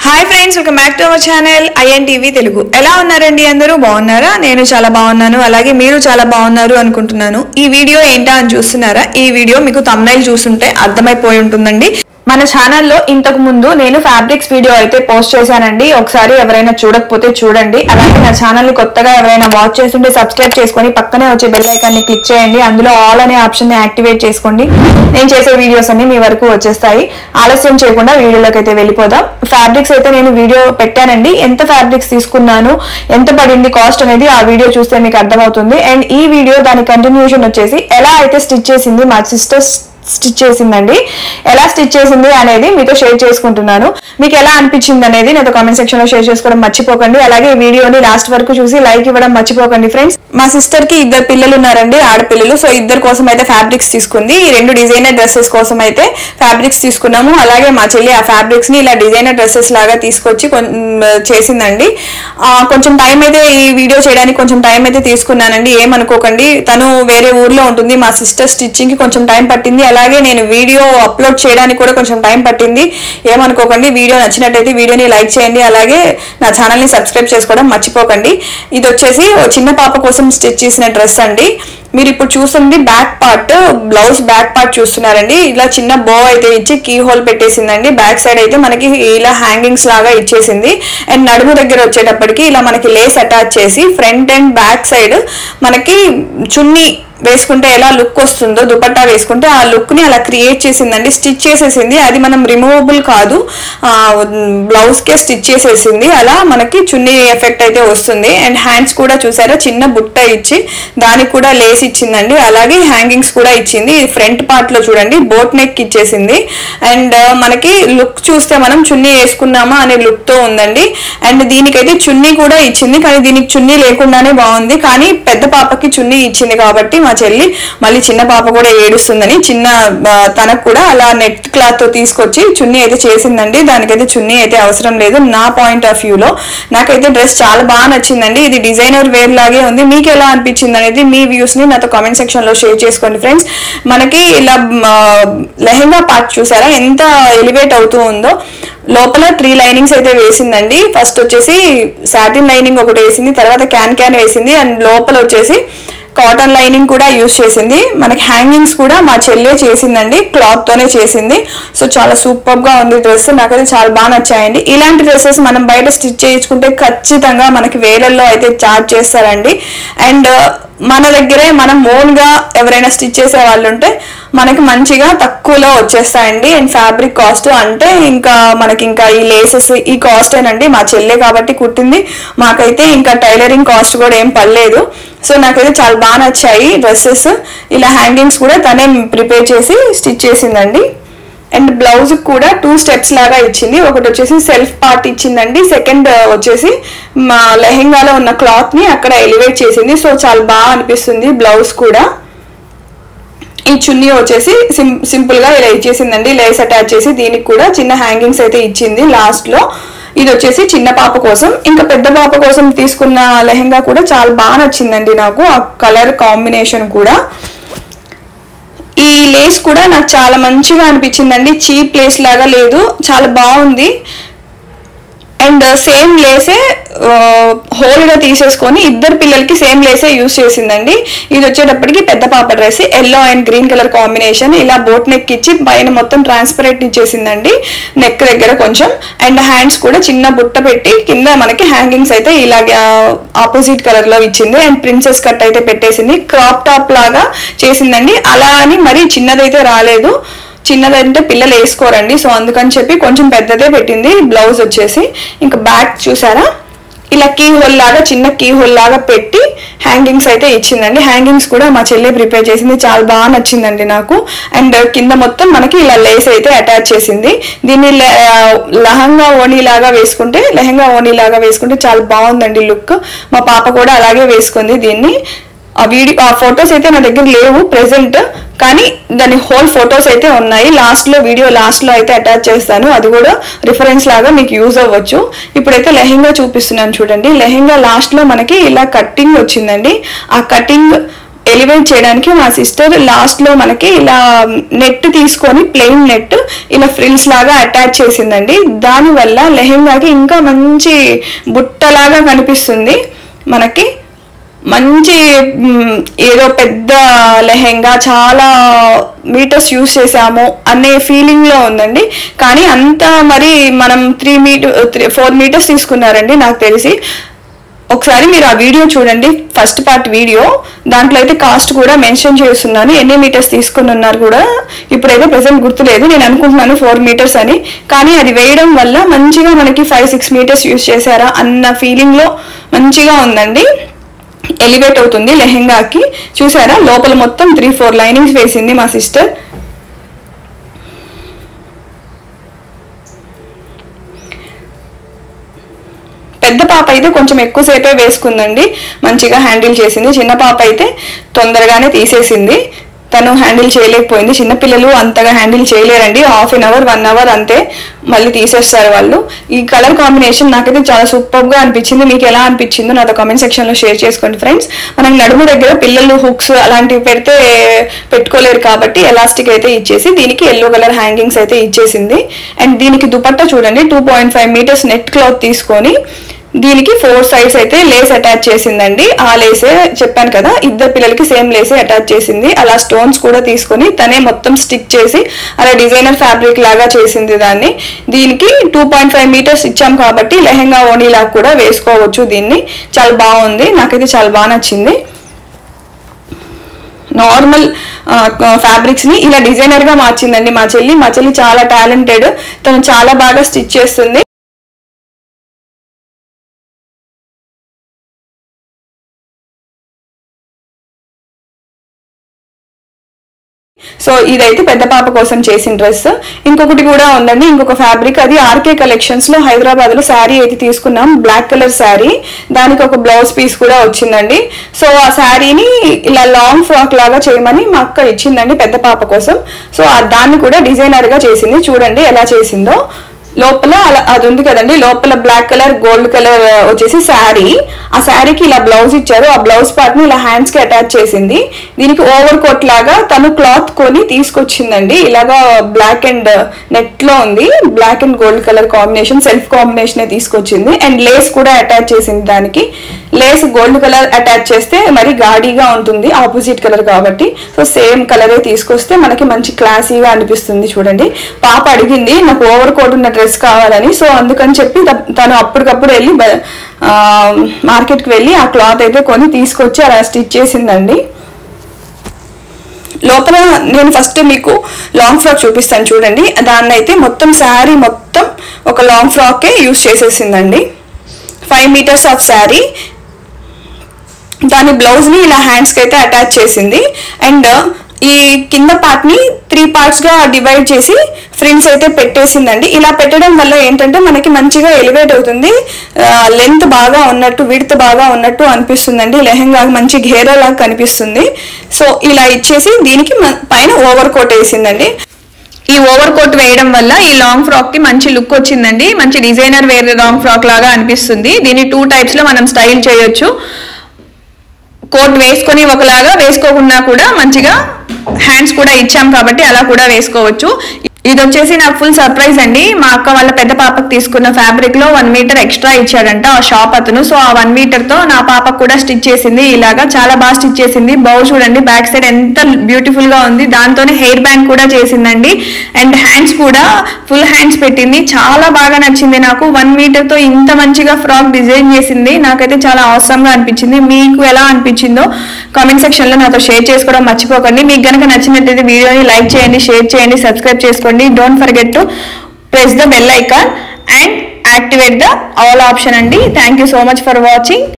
Hi friends, welcome back to our channel INTV Telugu. ఎలా ఉన్నారండి? అందరూ బాగున్నారా? నేను చాలా బాగున్నాను, అలాగే మీరు చాలా బాగున్నారు అనుకుంటున్నాను. ఈ వీడియో ఏంటా అని చూస్తున్నారా? ఈ వీడియో మీకు థంబ్నైల్ చూస్తుంటే అర్థమైపోయి ఉంటుందండి. మన ఛానల్లో ఇంతకు ముందు నేను ఫ్యాబ్రిక్స్ వీడియో అయితే పోస్ట్ చేశానండి. ఒకసారి ఎవరైనా చూడకపోతే చూడండి. అలాగే నా ఛానల్ ని కొత్తగా ఎవరైనా వాచ్ చేస్తుంటే సబ్స్క్రైబ్ చేసుకొని పక్కనే వచ్చే బెల్ ఐకాన్ ని క్లిక్ చేయండి. అందులో ఆల్ అనే ఆప్షన్ ని యాక్టివేట్ చేసుకోండి. నేను చేసే వీడియోస్ అన్ని మీ వరకు వచ్చేస్తాయి. ఆలస్యం చేయకుండా వీడియోలోకి అయితే వెళ్ళిపోదాం. ఫ్యాబ్రిక్స్ అయితే నేను వీడియో పెట్టానండి. ఎంత ఫ్యాబ్రిక్స్ తీసుకున్నాను, ఎంత పడింది కాస్ట్ అనేది ఆ వీడియో చూస్తే మీకు అర్థమవుతుంది. అండ్ ఈ వీడియో దాని కంటిన్యూషన్ వచ్చేసి ఎలా అయితే స్టిచ్ చేసింది మా సిస్టర్ స్టిచ్ చేసిందండి. ఎలా స్టిచ్ చేసింది అనేది మీతో షేర్ చేసుకుంటున్నాను. మీకు ఎలా అనిపించింది అనేది నాతో కామెంట్ సెక్షన్ లో షేర్ చేసుకోవడం మర్చిపోకండి. అలాగే ఈ వీడియోని లాస్ట్ వరకు చూసి లైక్ ఇవ్వడం మర్చిపోకండి ఫ్రెండ్స్. మా సిస్టర్ కి 2 పిల్లలు ఉన్నారండి, ఆడపిల్లలు. సో 2 కోసం అయితే ఫ్యాబ్రిక్స్ తీసుకుంది. ఈ 2 డిజైనర్ డ్రెస్సెస్ కోసం అయితే ఫ్యాబ్రిక్స్ తీసుకున్నాము. అలాగే మా చెల్లి ఆ ఫ్యాబ్రిక్స్ ని ఇలా డిజైనర్ డ్రెస్సెస్ లాగా తీసుకొచ్చి చేసిందండి. కొంచెం టైం అయితే ఈ వీడియో చేయడానికి కొంచెం టైం అయితే తీసుకున్నానండి. ఏమనుకోకండి, తను వేరే ఊర్లో ఉంటుంది. మా సిస్టర్ స్టిచ్చింగ్ కి కొంచెం టైం పట్టింది. అలాగే నేను వీడియో అప్లోడ్ చేయడానికి కూడా కొంచెం టైం పట్టింది. ఏమనుకోకండి. వీడియో నచ్చినట్టయితే వీడియోని లైక్ చేయండి. అలాగే నా ఛానల్ని సబ్స్క్రైబ్ చేసుకోవడం మర్చిపోకండి. ఇది వచ్చేసి చిన్న పాప కోసం స్టిచ్ చేసిన డ్రెస్ అండి. మీరు ఇప్పుడు చూస్తుంది back part, blouse back part చూస్తున్నారండి. ఇలా చిన్న బో అయితే ఇచ్చి కీ హోల్ పెట్టేసిందండి. బ్యాక్ సైడ్ అయితే మనకి ఇలా హ్యాంగింగ్స్ లాగా ఇచ్చేసింది. అండ్ నడుము దగ్గర వచ్చేటప్పటికి ఇలా మనకి లేస్ అటాచ్ చేసి ఫ్రంట్ అండ్ బ్యాక్ సైడ్ మనకి చున్నీ వేసుకుంటే ఎలా లుక్ వస్తుందో, దుపట్టా వేసుకుంటే ఆ లుక్ ని అలా క్రియేట్ చేసిందండి. స్టిచ్ చేసేసింది. అది మనం రిమూవబుల్ కాదు, బ్లౌజ్ కే స్టిచ్ చేసేసింది. అలా మనకి చున్నీ ఎఫెక్ట్ అయితే వస్తుంది. అండ్ హ్యాండ్స్ కూడా చూసారా, చిన్న బుట్ట ఇచ్చి దానికి కూడా లేస్ ఇచ్చిందండి. అలాగే హ్యాంగింగ్స్ కూడా ఇచ్చింది. ఫ్రంట్ పార్ట్ లో చూడండి బోట్ నెక్ ఇచ్చేసింది. అండ్ మనకి లుక్ చూస్తే మనం చున్నీ వేసుకున్నామా అనే లుక్ తో ఉందండి. అండ్ దీనికైతే చున్నీ కూడా ఇచ్చింది, కానీ దీనికి చున్నీ లేకుండానే బాగుంది. కానీ పెద్ద పాపకి చున్నీ ఇచ్చింది కాబట్టి మా చెల్లి మళ్ళీ చిన్న పాప కూడా ఏడుస్తుందని తనకు కూడా అలా నెట్ క్లాత్ తో తీసుకొచ్చి చున్నీ అయితే చేసిందండి. దానికైతే చున్నీ అయితే అవసరం లేదు. నా పాయింట్ ఆఫ్ వ్యూలో నాకైతే డ్రెస్ చాలా బాగా నచ్చిందండి. ఇది డిజైనర్ వేర్ లాగే ఉంది. మీకు ఎలా అనిపించింది అనేది మీ వ్యూస్ ని నాతో కామెంట్ సెక్షన్ లో షేర్ చేసుకోండి ఫ్రెండ్స్. మనకి ఇలా లెహెంగా పార్ట్ చూసారా ఎంత ఎలివేట్ అవుతూ ఉందో. లోపల 3 లైనింగ్స్ అయితే వేసిందండి. ఫస్ట్ వచ్చేసి సాటిన్ లైనింగ్ ఒకటి వేసింది, తర్వాత క్యాన్ వేసింది. అండ్ లోపల వచ్చేసి కాటన్ లైనింగ్ కూడా యూజ్ చేసింది. మనకి హ్యాంగింగ్స్ కూడా మా చెల్లె చేసిందండి, క్లాత్ తోనే చేసింది. సో చాలా సూపర్ గా ఉంది డ్రెస్. నాకైతే చాలా బాగా నచ్చాయండి. ఇలాంటి డ్రెస్సెస్ మనం బయట స్టిచ్ చేయించుకుంటే ఖచ్చితంగా మనకి వేలల్లో అయితే చార్జ్ చేస్తారండి. అండ్ మన దగ్గరే మనం ఓన్ గా ఎవరైనా స్టిచ్ చేసే వాళ్ళు ఉంటే మనకి మంచిగా తక్కువలో వచ్చేస్తాయండి. అండ్ ఫ్యాబ్రిక్ కాస్ట్ అంటే మనకి ఈ లేసెస్ ఈ కాస్ట్ ఏనండి. మా చెల్లె కాబట్టి కుట్టింది, మాకైతే ఇంకా టైలరింగ్ కాస్ట్ కూడా ఏం పడలేదు. సో నాకైతే చాలా బాగా నచ్చాయి డ్రెస్సెస్. ఇలా హ్యాంగింగ్స్ కూడా తనే ప్రిపేర్ చేసి స్టిచ్ చేసిందండి. అండ్ బ్లౌజ్ కూడా 2 స్టెప్స్ లాగా ఇచ్చింది. ఒకటి వచ్చేసి సెల్ఫ్ పార్ట్ ఇచ్చిందండి, సెకండ్ వచ్చేసి మా లెహెంగాలో ఉన్న క్లాత్ ని అక్కడ ఎలివేట్ చేసింది. సో చాలా బాగా అనిపిస్తుంది బ్లౌజ్ కూడా. ఈ చున్నీ వచ్చేసి సింపుల్ గా ఇలా ఇచ్చేసిందండి, లేస్ అటాచ్ చేసి. దీనికి కూడా చిన్న హ్యాంగింగ్స్ అయితే ఇచ్చింది లాస్ట్ లో. ఇది వచ్చేసి చిన్న పాప కోసం. ఇంకా పెద్ద పాప కోసం తీసుకున్న లెహెంగా కూడా చాలా బాగా నచ్చిందండి నాకు, ఆ కలర్ కాంబినేషన్ కూడా. ఈ లేస్ కూడా నాకు చాలా మంచిగా అనిపించిందండి. చీప్ లేస్ లాగా లేదు, చాలా బాగుంది. అండ్ సేమ్ లేసే హోల్ గా తీసేసుకొని 2 పిల్లలకి సేమ్ లేసే యూజ్ చేసిందండి. ఇది వచ్చేటప్పటికి పెద్ద పాప dress yellow and green colour combination. ఇలా బోట్ నెక్ ఇచ్చి పైన మొత్తం ట్రాన్స్పరెంట్ ఇచ్చేసిందండి నెక్ దగ్గర కొంచెం. అండ్ హ్యాండ్స్ కూడా చిన్న బుట్ట పెట్టి కింద మనకి హ్యాంగింగ్స్ అయితే ఇలాగా ఆపోజిట్ కలర్ లో ఇచ్చింది. అండ్ ప్రిన్సెస్ కట్ అయితే పెట్టేసింది. క్రాప్ టాప్ లాగా చేసిందండి. అలా అని మరి చిన్నదైతే రాలేదు, చిన్నదంటే పిల్లలు వేసుకోరండి. సో అందుకని చెప్పి కొంచెం పెద్దదే పెట్టింది. బ్లౌజ్ వచ్చేసి ఇంకా బ్యాక్ చూసారా, ఇలా కీ హోల్ లాగా చిన్న కీ హోల్ లాగా పెట్టి హ్యాంగింగ్స్ అయితే ఇచ్చిందండి. హ్యాంగింగ్స్ కూడా మా చెల్లి ప్రిపేర్ చేసింది, చాలా బాగా నచ్చిందండి నాకు. అండ్ కింద మొత్తం మనకి ఇలా లేస్ అయితే అటాచ్ చేసింది. దీన్ని లెహంగా ఓణీ లాగా వేసుకుంటే చాలా బాగుందండి లుక్. మా పాప కూడా అలాగే వేసుకుంది దీన్ని. ఆ ఫొటోస్ అయితే నా దగ్గర లేవు ప్రెసెంట్, కానీ దాని హోల్ ఫొటోస్ అయితే ఉన్నాయి. వీడియో లాస్ట్ లో అయితే అటాచ్ చేస్తాను, అది కూడా రిఫరెన్స్ లాగా మీకు యూజ్ అవ్వచ్చు. ఇప్పుడైతే లెహెంగా చూపిస్తున్నాను చూడండి. లెహెంగా లాస్ట్ లో మనకి ఇలా కట్టింగ్ వచ్చిందండి. ఆ కటింగ్ ఎలివేట్ చేయడానికి మా సిస్టర్ లాస్ట్లో మనకి ఇలా నెట్ తీసుకొని ప్లెయిన్ నెట్ ఇలా ఫ్రిల్స్ లాగా అటాచ్ చేసిందండి. దానివల్ల లెహెంగాకి ఇంకా మంచి బుట్టలాగా కనిపిస్తుంది. మనకి మంచి ఏదో పెద్ద లెహెంగా చాలా మీటర్స్ యూస్ చేసాము అనే ఫీలింగ్లో ఉందండి. కానీ అంత మరి మనం 4 మీటర్స్ తీసుకున్నారండి నాకు తెలిసి. ఒకసారి మీరు ఆ వీడియో చూడండి, ఫస్ట్ పార్ట్ వీడియో. దాంట్లో అయితే కాస్ట్ కూడా మెన్షన్ చేస్తున్నాను, ఎన్ని మీటర్స్ తీసుకుని ఉన్నారు కూడా. ఇప్పుడైతే ప్రెసెంట్ గుర్తులేదు, నేను అనుకుంటున్నాను 4 మీటర్స్ అని. కానీ అది వేయడం వల్ల మంచిగా మనకి 5-6 మీటర్స్ యూస్ చేశారా అన్న ఫీలింగ్లో మంచిగా ఉందండి. ఎలివేట్ అవుతుంది లెహెంగాకి. చూసారా లోపల మొత్తం 3-4 లైనింగ్స్ వేసింది మా సిస్టర్. పెద్ద పాప అయితే కొంచెం ఎక్కువసేపే వేసుకుందండి, మంచిగా హ్యాండిల్ చేసింది. చిన్న పాప అయితే తొందరగానే తీసేసింది, తను హ్యాండిల్ చేయలేకపోయింది. చిన్నపిల్లలు అంతగా హ్యాండిల్ చేయలేరండి, హాఫ్ అన్ అవర్ 1 అవర్ అంతే, మళ్ళీ తీసేస్తారు వాళ్ళు. ఈ కలర్ కాంబినేషన్ నాకైతే చాలా సూపర్గా అనిపించింది. మీకు ఎలా అనిపించిందో నాతో కామెంట్ సెక్షన్లో షేర్ చేసుకోండి ఫ్రెండ్స్. మనకి నడుము దగ్గర పిల్లలు హుక్స్ అలాంటివి పెట్టుకోలేరు కాబట్టి ఎలాస్టిక్ అయితే ఇచ్చేసి దీనికి ఎల్లో కలర్ హ్యాంగింగ్స్ అయితే ఇచ్చేసింది. అండ్ దీనికి దుపట్టా చూడండి, 2.5 మీటర్స్ నెట్ క్లాత్ తీసుకొని దీనికి 4 సైడ్స్ అయితే లేస్ అటాచ్ చేసిందండి. ఆ లేసే చెప్పాను కదా, ఇద్దరు పిల్లలకి సేమ్ లేసే అటాచ్ చేసింది. అలా స్టోన్స్ కూడా తీసుకొని తనే మొత్తం స్టిక్ చేసి అలా డిజైనర్ ఫ్యాబ్రిక్ లాగా చేసింది దాన్ని. దీనికి 2.5 మీటర్స్ ఇచ్చాం కాబట్టి లెహెంగా ఓణీ లాగా కూడా వేసుకోవచ్చు దీన్ని. చాలా బాగుంది, నాకైతే చాలా బాగా నచ్చింది. నార్మల్ ఫ్యాబ్రిక్స్ ని ఇలా డిజైనర్ గా మార్చిందండి మా చెల్లి చాలా టాలెంటెడ్, తను చాలా బాగా స్టిచ్ చేస్తుంది. సో ఇదైతే పెద్ద పాప కోసం చేసిన డ్రెస్. ఇంకొకటి కూడా ఉందండి, ఇంకొక ఫ్యాబ్రిక్, అది ఆర్కే కలెక్షన్స్ లో హైదరాబాద్ లో శారీ అయితే తీసుకున్నాం, బ్లాక్ కలర్ శారీ. దానికి ఒక బ్లౌజ్ పీస్ కూడా వచ్చిందండి. సో ఆ శారీని ఇలా లాంగ్ ఫ్రాక్ లాగా చేయమని మా అక్క ఇచ్చిందండి పెద్ద పాప కోసం. సో దాన్ని కూడా డిజైనర్ గా చేసింది, చూడండి ఎలా చేసిందో. లోపల అలా అది ఉంది కదండి, లోపల బ్లాక్ కలర్ గోల్డ్ కలర్ వచ్చేసి శారీ. ఆ శారీకి ఇలా బ్లౌజ్ ఇచ్చారు, ఆ బ్లౌజ్ పార్ట్ ని ఇలా హ్యాండ్స్ కి అటాచ్ చేసింది. దీనికి ఓవర్ కోట్ లాగా తను క్లాత్ కొని తీసుకొచ్చిందండి. ఇలాగా బ్లాక్ అండ్ నెట్ లో ఉంది, black and gold colour combination, self combination తీసుకొచ్చింది. అండ్ లేస్ కూడా అటాచ్ చేసింది. దానికి లేస్ గోల్డ్ కలర్ అటాచ్ చేస్తే మరి గాడీగా ఉంటుంది, ఆపోజిట్ కలర్ కాబట్టి. సో సేమ్ కలరే తీసుకొస్తే మనకి మంచి క్లాసీగా అనిపిస్తుంది. చూడండి పాప అడిగింది నాకు ఓవర్ కోట్ ఉన్న డ్రెస్ కావాలని, సో అందుకని చెప్పి తను అప్పటికప్పుడు వెళ్ళి మార్కెట్కి వెళ్ళి ఆ క్లాత్ అయితే కొని తీసుకొచ్చి అలా స్టిచ్ చేసిందండి. లోపల నేను ఫస్ట్ మీకు లాంగ్ ఫ్రాక్ చూపిస్తాను చూడండి. దాన్ని అయితే మొత్తం శారీ మొత్తం ఒక లాంగ్ ఫ్రాకే యూస్ చేసేసిందండి. 5 మీటర్స్ ఆఫ్ శారీ. దాని బ్లౌజ్ ని ఇలా హ్యాండ్స్ కి అయితే అటాచ్ చేసింది. అండ్ ఈ కింద పార్ట్ ని 3 పార్ట్స్ గా డివైడ్ చేసి ఫ్రిల్స్ అయితే పెట్టేసిందండి. ఇలా పెట్టడం వల్ల ఏంటంటే మనకి మంచిగా ఎలివేట్ అవుతుంది, లెంత్ బాగా ఉన్నట్టు, విడ్త్ బాగా ఉన్నట్టు అనిపిస్తుందండి. లెహెంగా మంచి ఘేరా లాగా కనిపిస్తుంది. సో ఇలా ఇచ్చేసి దీనికి పైన ఓవర్ కోట్ వేసిందండి. ఈ ఓవర్ కోట్ వేయడం వల్ల ఈ లాంగ్ ఫ్రాక్ కి మంచి లుక్ వచ్చిందండి, మంచి డిజైనర్ వేర్ లాంగ్ ఫ్రాక్ లాగా అనిపిస్తుంది. దీన్ని 2 టైప్స్ లో మనం స్టైల్ చేయొచ్చు. కోట్ వేసుకొని ఒకలాగా, వేసుకోకుండా కూడా మంచిగా హ్యాండ్స్ కూడా ఇచ్చాం కాబట్టి అలా కూడా వేసుకోవచ్చు. ఇది వచ్చేసి నాకు ఫుల్ సర్ప్రైజ్ అండి. మా అక్క వాళ్ళ పెద్ద పాపకు తీసుకున్న ఫ్యాబ్రిక్ లో 1 మీటర్ ఎక్స్ట్రా ఇచ్చాడంట ఆ షాప్ అతను. సో ఆ 1 మీటర్ తో నా పాపకు కూడా స్టిచ్ చేసింది. ఇలాగా చాలా బాగా స్టిచ్ చేసింది. బౌ చూడండి బ్యాక్ సైడ్ ఎంత బ్యూటిఫుల్ గా ఉంది. దాంతోనే హెయిర్ బ్యాండ్ కూడా చేసిందండి. అండ్ హ్యాండ్స్ కూడా ఫుల్ హ్యాండ్స్ పెట్టింది. చాలా బాగా నచ్చింది నాకు. 1 మీటర్ తో ఇంత మంచిగా ఫ్రాక్ డిజైన్ చేసింది. నాకైతే చాలా అవసరంగా అనిపించింది. మీకు ఎలా అనిపించిందో కామెంట్ సెక్షన్ లో నాతో షేర్ చేసుకోవడం మర్చిపోకండి. మీకు గనక నచ్చినట్లయితే వీడియోని లైక్ చేయండి, షేర్ చేయండి, సబ్స్క్రైబ్ చేసుకోండి. Don't forget to press the bell icon and activate the all option. Thank you so much for watching.